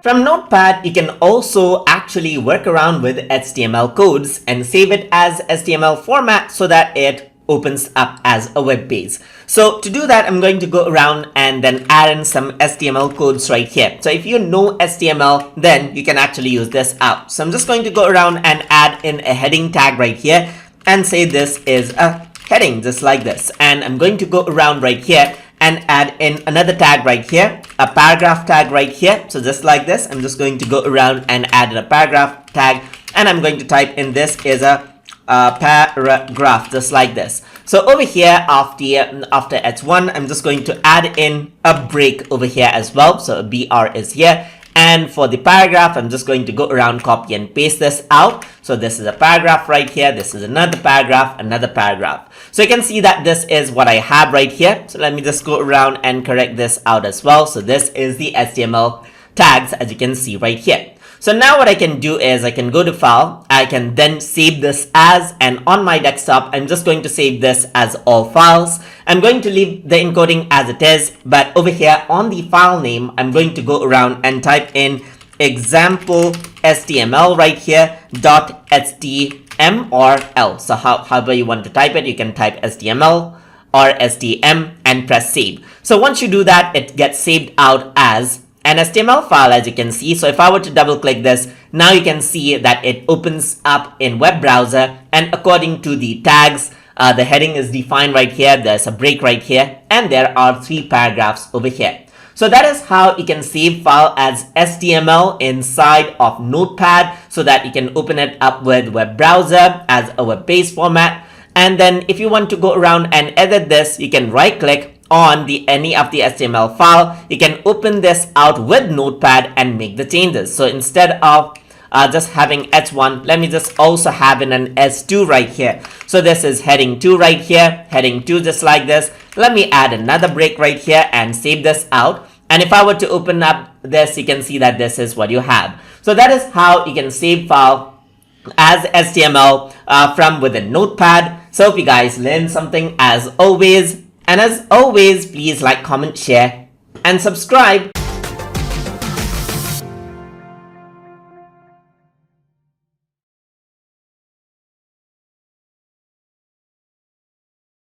From Notepad, you can also actually work around with HTML codes and save it as HTML format so that it opens up as a web page. So to do that, I'm going to go around and then add in some HTML codes right here. So if you know HTML, then you can actually use this out. So I'm just going to go around and add in a heading tag right here and say this is a heading, just like this. And I'm going to go around right here and add in another tag right here, a paragraph tag right here. So just like this, I'm just going to go around and add in a paragraph tag, and I'm going to type in this is a paragraph, just like this. So over here after H1, I'm just going to add in a break over here as well. So BR is here. And for the paragraph, I'm just going to go around, copy and paste this out. So this is a paragraph right here. This is another paragraph, another paragraph. So you can see that this is what I have right here. So let me just go around and correct this out as well. So this is the HTML tags, as you can see right here. So now what I can do is I can go to file, I can then save this as, and on my desktop, I'm just going to save this as all files. I'm going to leave the encoding as it is, but over here on the file name, I'm going to go around and type in example HTML right here, .htm or L. So however you want to type it, you can type HTML or STM and press save. So once you do that, it gets saved out as an HTML file, as you can see. So if I were to double click this, now you can see that it opens up in web browser, and according to the tags, the heading is defined right here, there's a break right here, and there are 3 paragraphs over here. So that is how you can save file as HTML inside of Notepad so that you can open it up with web browser as a web page format. And then if you want to go around and edit this, you can right click on any of the HTML file. You can open this out with Notepad and make the changes. So instead of just having H1, let me just also have in an S2 right here. So this is heading 2 right here, heading 2 just like this. Let me add another break right here and save this out. And if I were to open up this, you can see that this is what you have. So that is how you can save file as HTML from within Notepad. So if you guys learned something as always, and as always, please like, comment, share, and subscribe.